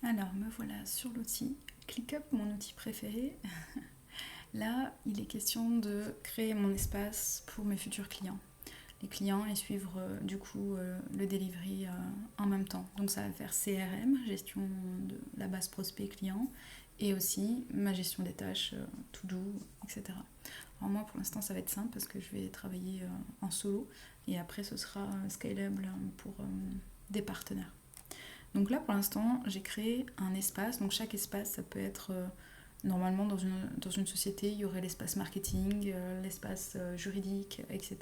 Alors me voilà sur l'outil ClickUp, mon outil préféré. Là, il est question de créer mon espace pour mes futurs clients. Les clients et suivre le delivery en même temps. Donc ça va faire CRM, gestion de la base prospect client, et aussi ma gestion des tâches, to do, etc. Alors moi pour l'instant ça va être simple parce que je vais travailler en solo et après ce sera scalable pour des partenaires. Donc là pour l'instant j'ai créé un espace, donc chaque espace ça peut être normalement dans une société il y aurait l'espace marketing, l'espace juridique, etc.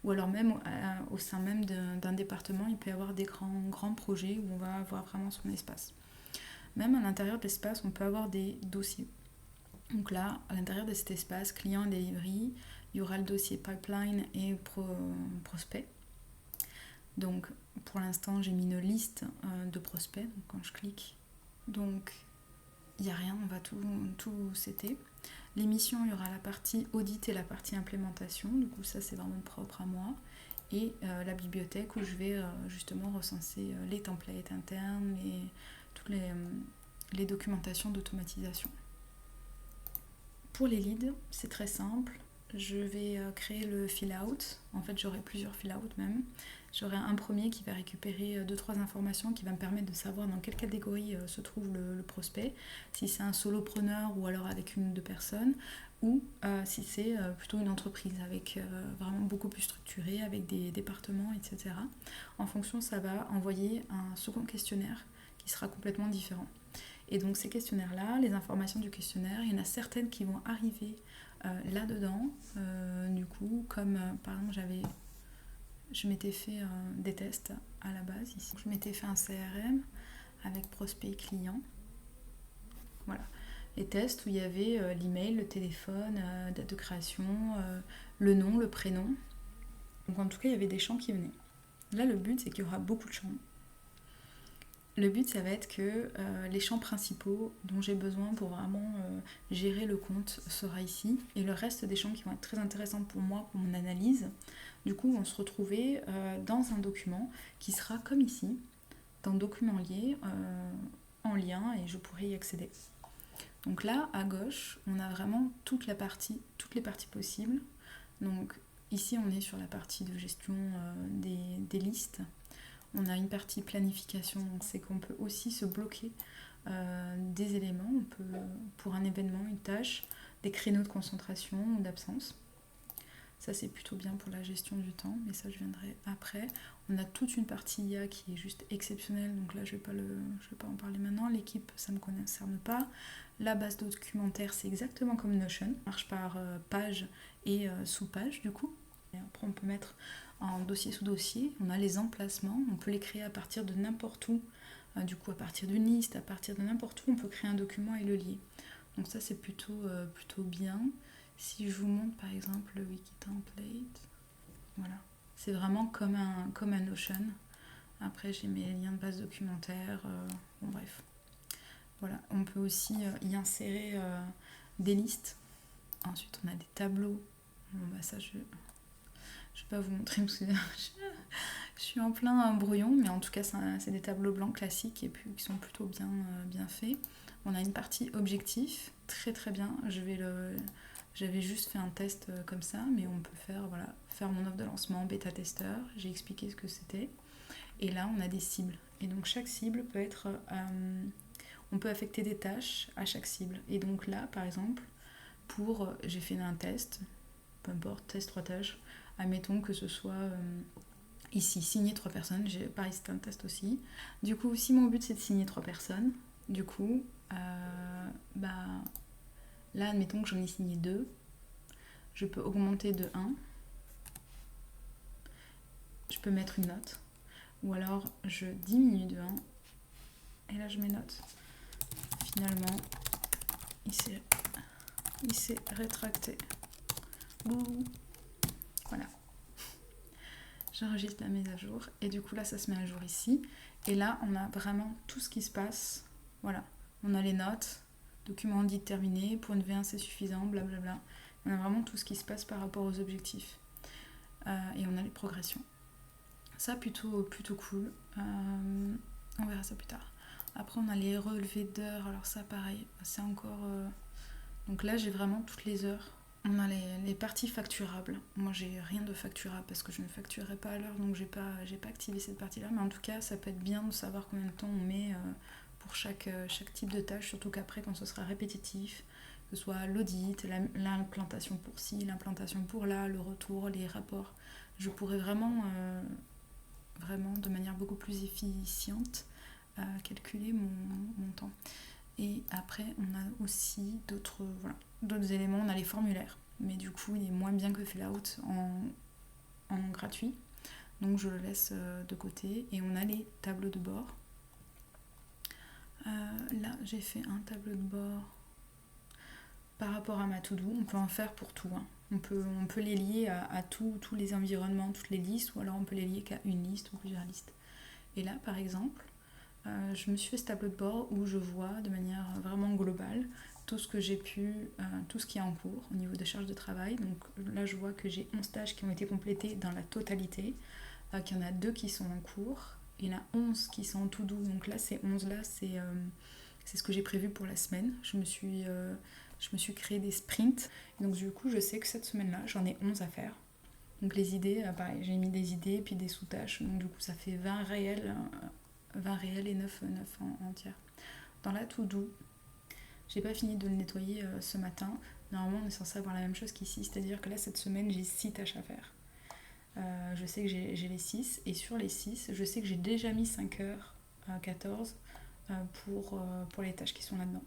Ou alors même au sein même d'un département il peut y avoir des grands projets où on va avoir vraiment son espace. Même à l'intérieur de l'espace on peut avoir des dossiers. Donc là à l'intérieur de cet espace client et delivery il y aura le dossier pipeline et prospect. Donc pour l'instant j'ai mis une liste de prospects, donc quand je clique, donc il n'y a rien, on va tout setter. L'émission, il y aura la partie audit et la partie implémentation, du coup ça c'est vraiment propre à moi. Et la bibliothèque où je vais justement recenser les templates internes et toutes les documentations d'automatisation. Pour les leads, c'est très simple. Je vais créer le fill-out. En fait, j'aurai plusieurs fill-out même. J'aurai un premier qui va récupérer 2-3 informations qui va me permettre de savoir dans quelle catégorie se trouve le prospect, si c'est un solopreneur ou alors avec une ou deux personnes, ou si c'est plutôt une entreprise avec vraiment beaucoup plus structurée, avec des départements, etc. En fonction, ça va envoyer un second questionnaire qui sera complètement différent. Et donc ces questionnaires-là, les informations du questionnaire, il y en a certaines qui vont arriver là-dedans, du coup, comme par exemple je m'étais fait des tests à la base ici. Je m'étais fait un CRM avec prospect client. Voilà. Les tests où il y avait l'email, le téléphone, date de création, le nom, le prénom. Donc en tout cas, il y avait des champs qui venaient. Là, le but, c'est qu'il y aura beaucoup de champs. Le but, ça va être que les champs principaux dont j'ai besoin pour vraiment gérer le compte sera ici. Et le reste des champs qui vont être très intéressants pour moi, pour mon analyse, du coup, vont se retrouver dans un document qui sera comme ici, dans Documents liés, en lien, et je pourrai y accéder. Donc là, à gauche, on a vraiment toutes les parties possibles. Donc ici, on est sur la partie de gestion des listes. On a une partie planification, c'est qu'on peut aussi se bloquer des éléments, on peut, pour un événement, une tâche, des créneaux de concentration ou d'absence. Ça c'est plutôt bien pour la gestion du temps, mais ça je viendrai après. On a toute une partie IA qui est juste exceptionnelle, donc là je vais pas en parler maintenant. L'équipe, ça ne me concerne pas. La base documentaire, c'est exactement comme Notion, ça marche par page et sous-page du coup. Et après on peut mettre en dossier sous dossier, on a les emplacements, on peut les créer à partir de n'importe où, du coup à partir d'une liste, à partir de n'importe où, on peut créer un document et le lier. Donc ça c'est plutôt bien. Si je vous montre par exemple le wiki template, voilà, c'est vraiment comme un Notion. Après j'ai mes liens de base documentaire, bon bref. Voilà, on peut aussi y insérer des listes. Ensuite on a des tableaux. Bon bah ça je vais pas vous montrer parce que je suis en plein brouillon, mais en tout cas c'est des tableaux blancs classiques et puis qui sont plutôt bien faits. On a une partie objectif, très très bien. J'avais juste fait un test comme ça, mais on peut faire mon offre de lancement, bêta-testeur, j'ai expliqué ce que c'était. Et là on a des cibles. Et donc chaque cible peut être... on peut affecter des tâches à chaque cible. Et donc là par exemple, j'ai fait un test, peu importe, test 3 tâches. Admettons que ce soit ici, signer 3 personnes. Pareil, c'était un test aussi. Du coup, si mon but c'est de signer 3 personnes, du coup, là, admettons que j'en ai signé 2, je peux augmenter de 1. Je peux mettre une note. Ou alors, je diminue de 1. Et là, je mets note. Finalement, il s'est rétracté. Bouh. Voilà. J'enregistre la mise à jour et du coup là ça se met à jour ici et là on a vraiment tout ce qui se passe. Voilà, on a les notes, document dit terminé, pour une V1 c'est suffisant, blablabla. On a vraiment tout ce qui se passe par rapport aux objectifs et on a les progressions. Ça plutôt cool. On verra ça plus tard. Après on a les relevés d'heures, alors ça pareil, c'est encore... Donc là j'ai vraiment toutes les heures. On a les parties facturables. Moi j'ai rien de facturable parce que je ne facturerai pas à l'heure, donc j'ai pas activé cette partie-là. Mais en tout cas ça peut être bien de savoir combien de temps on met pour chaque type de tâche, surtout qu'après quand ce sera répétitif, que ce soit l'audit, l'implantation pour ci, l'implantation pour là, le retour, les rapports, je pourrais vraiment, vraiment de manière beaucoup plus efficiente calculer mon temps. Et après, on a aussi d'autres éléments. On a les formulaires, mais du coup, il est moins bien que Fallout en gratuit. Donc, je le laisse de côté. Et on a les tableaux de bord. Là, j'ai fait un tableau de bord par rapport à ma to-do. On peut en faire pour tout. Hein. On peut les lier à tous les environnements, toutes les listes, ou alors on peut les lier qu'à une liste ou plusieurs listes. Et là, par exemple, je me suis fait ce tableau de bord où je vois de manière vraiment globale tout ce que j'ai pu, tout ce qui est en cours au niveau des charges de travail. Donc là, je vois que j'ai 11 tâches qui ont été complétées dans la totalité, qu'il y en a 2 qui sont en cours, il y en a 11 qui sont en to-do. Donc là, ces 11-là, c'est ce que j'ai prévu pour la semaine. Je me suis créé des sprints. Et donc du coup, je sais que cette semaine-là, j'en ai 11 à faire. Donc les idées, pareil, j'ai mis des idées puis des sous-tâches. Donc du coup, ça fait 20 réels et 9 en entière. Dans la to-do, j'ai pas fini de le nettoyer ce matin. Normalement, on est censé avoir la même chose qu'ici, c'est-à-dire que là, cette semaine, j'ai 6 tâches à faire. Je sais que j'ai les 6, et sur les 6, je sais que j'ai déjà mis 5h à 14 pour les tâches qui sont là-dedans.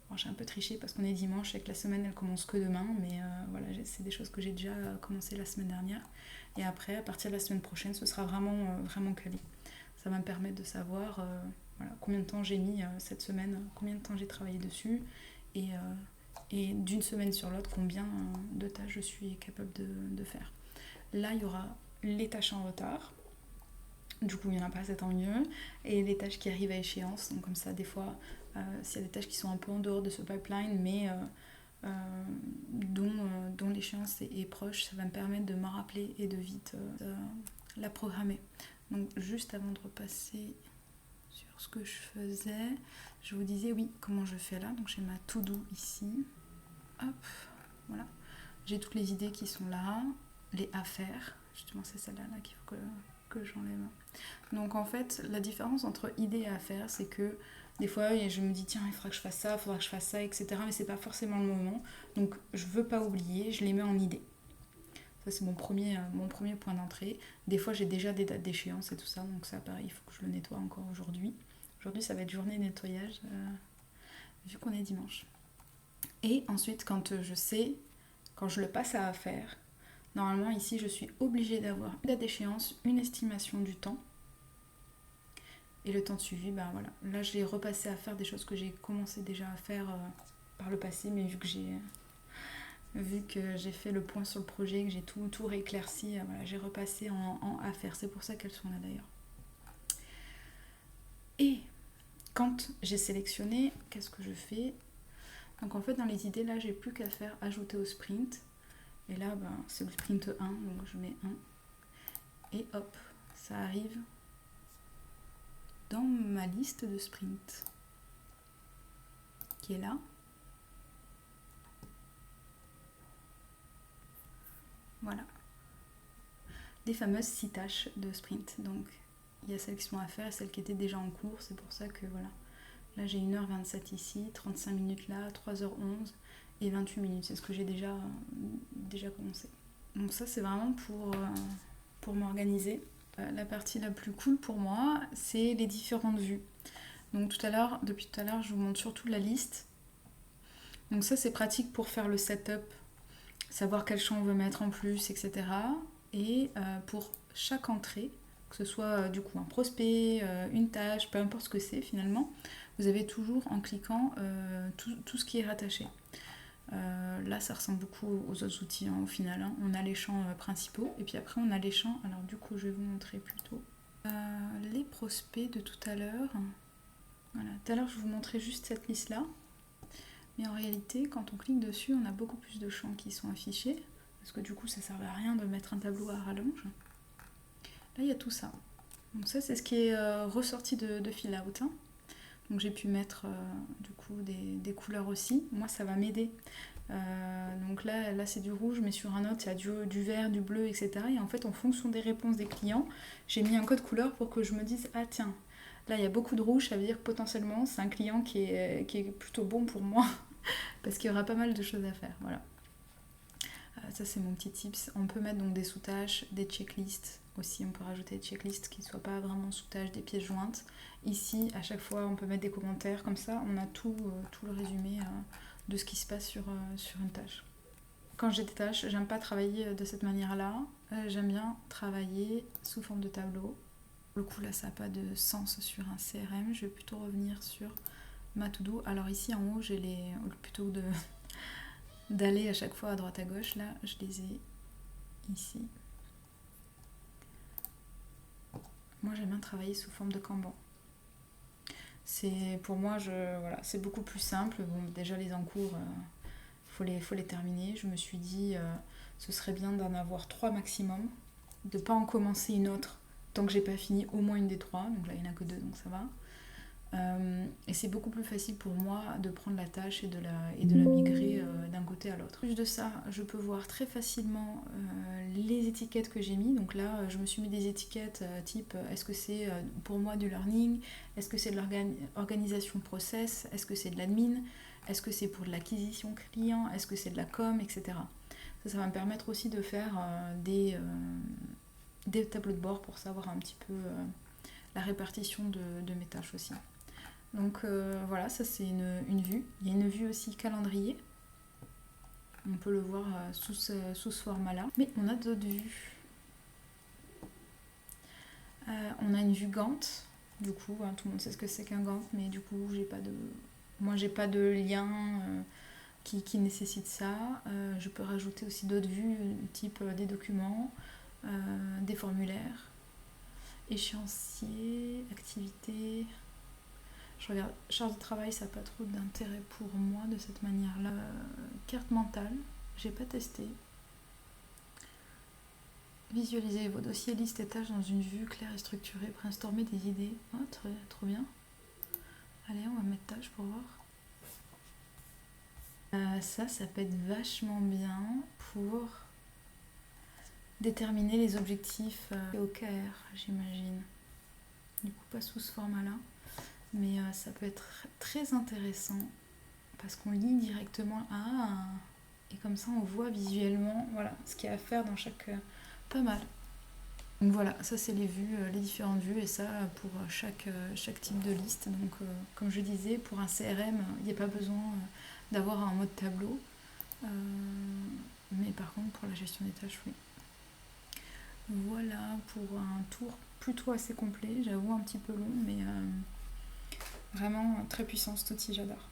Bon, j'ai un peu triché parce qu'on est dimanche et que la semaine elle commence que demain, mais voilà, c'est des choses que j'ai déjà commencé la semaine dernière. Et après, à partir de la semaine prochaine, ce sera vraiment calé. Ça va me permettre de savoir combien de temps j'ai mis cette semaine, combien de temps j'ai travaillé dessus, et d'une semaine sur l'autre, combien de tâches je suis capable de faire. Là, il y aura les tâches en retard. Du coup, il n'y en a pas, c'est tant mieux. Et les tâches qui arrivent à échéance. Donc comme ça, des fois, s'il y a des tâches qui sont un peu en dehors de ce pipeline, mais dont l'échéance est proche, ça va me permettre de m'en rappeler et de vite la programmer. Donc juste avant de repasser sur ce que je faisais, je vous disais oui, comment je fais là. Donc j'ai ma to-do ici. Hop, voilà. J'ai toutes les idées qui sont là, les à faire. Justement, c'est celle-là là, qu'il faut que j'enlève. Donc en fait, la différence entre idée et à faire, c'est que des fois, je me dis tiens, il faudra que je fasse ça, il faudra que je fasse ça, etc. Mais c'est pas forcément le moment. Donc je veux pas oublier, je les mets en idée. Ça, c'est mon premier point d'entrée. Des fois, j'ai déjà des dates d'échéance et tout ça, donc ça, pareil, il faut que je le nettoie encore aujourd'hui. Aujourd'hui, ça va être journée de nettoyage, vu qu'on est dimanche. Et ensuite, quand je le passe à faire, normalement, ici, je suis obligée d'avoir une date d'échéance, une estimation du temps. Et le temps de suivi, ben voilà. Là, je l'ai repassé à faire des choses que j'ai commencé déjà à faire par le passé, mais vu que j'ai fait le point sur le projet, que j'ai tout rééclairci, voilà, j'ai repassé en à faire. C'est pour ça qu'elles sont là d'ailleurs. Et quand j'ai sélectionné, qu'est-ce que je fais? Donc en fait, dans les idées, là, j'ai plus qu'à faire ajouter au sprint. Et là, ben, c'est le sprint 1, donc je mets 1. Et hop, ça arrive dans ma liste de sprint qui est là. Voilà. Les fameuses 6 tâches de sprint. Donc il y a celles qui sont à faire et celles qui étaient déjà en cours. C'est pour ça que voilà. Là j'ai 1h27 ici, 35 minutes là, 3h11 et 28 minutes. C'est ce que j'ai déjà commencé. Donc ça c'est vraiment pour m'organiser. La partie la plus cool pour moi, c'est les différentes vues. Donc depuis tout à l'heure, je vous montre surtout la liste. Donc ça c'est pratique pour faire le setup, savoir quel champ on veut mettre en plus, etc. Et pour chaque entrée, que ce soit du coup un prospect, une tâche, peu importe ce que c'est finalement, vous avez toujours en cliquant tout ce qui est rattaché. Là ça ressemble beaucoup aux autres outils au final. Hein. On a les champs principaux et puis après on a les champs, alors du coup je vais vous montrer plutôt les prospects de tout à l'heure. Voilà. Tout à l'heure je vous montrais juste cette liste là. Mais en réalité, quand on clique dessus, on a beaucoup plus de champs qui sont affichés. Parce que du coup, ça ne servait à rien de mettre un tableau à rallonge. Là, il y a tout ça. Donc ça c'est ce qui est ressorti de Fill Out, hein. Donc j'ai pu mettre du coup des couleurs aussi. Moi ça va m'aider. Donc là c'est du rouge, mais sur un autre il y a du vert, du bleu, etc. Et en fait en fonction des réponses des clients, j'ai mis un code couleur pour que je me dise ah tiens, là il y a beaucoup de rouge, ça veut dire que potentiellement c'est un client qui est plutôt bon pour moi parce qu'il y aura pas mal de choses à faire. Voilà. Ça c'est mon petit tips. On peut mettre donc des sous-tâches, des checklists aussi. On peut rajouter des checklists qui ne soient pas vraiment sous-tâches, des pièces jointes. Ici, à chaque fois, on peut mettre des commentaires. Comme ça, on a tout le résumé de ce qui se passe sur une tâche. Quand j'ai des tâches, j'aime pas travailler de cette manière-là. J'aime bien travailler sous forme de tableau. Le coup, là, ça n'a pas de sens sur un CRM. Je vais plutôt revenir sur ma to-do. Alors ici, en haut, j'ai les... plutôt d'aller à chaque fois à droite à gauche, là je les ai ici. Moi j'aime bien travailler sous forme de Kanban. C'est pour moi voilà, c'est beaucoup plus simple. Bon, déjà les encours, faut les terminer. Je me suis dit ce serait bien d'en avoir 3 maximum, de pas en commencer une autre tant que j'ai pas fini au moins une des 3. Donc là il n'y en a que 2 donc ça va. Et c'est beaucoup plus facile pour moi de prendre la tâche et de la migrer d'un côté à l'autre. Plus de ça, je peux voir très facilement les étiquettes que j'ai mis. Donc là, je me suis mis des étiquettes type est-ce que c'est pour moi du learning, est-ce que c'est de l'organisation process, est-ce que c'est de l'admin, est-ce que c'est pour de l'acquisition client, est-ce que c'est de la com, etc. Ça va me permettre aussi de faire des tableaux de bord pour savoir un petit peu la répartition de mes tâches aussi. Donc voilà, ça c'est une vue. Il y a une vue aussi calendrier. On peut le voir sous ce format-là. Mais on a d'autres vues. On a une vue Gantt. Du coup, tout le monde sait ce que c'est qu'un Gantt, mais du coup, moi j'ai pas de lien qui nécessite ça. Je peux rajouter aussi d'autres vues, type des documents, des formulaires, échéanciers, activités. Je regarde, charge de travail, ça n'a pas trop d'intérêt pour moi de cette manière-là. Carte mentale, j'ai pas testé. Visualisez vos dossiers, listes et tâches dans une vue claire et structurée. Brainstormer des idées. Oh, trop bien. Allez, on va mettre tâches pour voir. Ça peut être vachement bien pour déterminer les objectifs OKR, j'imagine. Du coup, pas sous ce format-là. Mais ça peut être très intéressant parce qu'on lit directement et comme ça on voit visuellement voilà, ce qu'il y a à faire dans chaque... pas mal. Donc voilà, ça c'est les vues, les différentes vues et ça pour chaque type de liste. Donc comme je disais, pour un CRM, il n'y a pas besoin d'avoir un mode tableau. Mais par contre pour la gestion des tâches, oui. Voilà pour un tour plutôt assez complet, j'avoue un petit peu long, mais... vraiment très puissant cet outil, j'adore.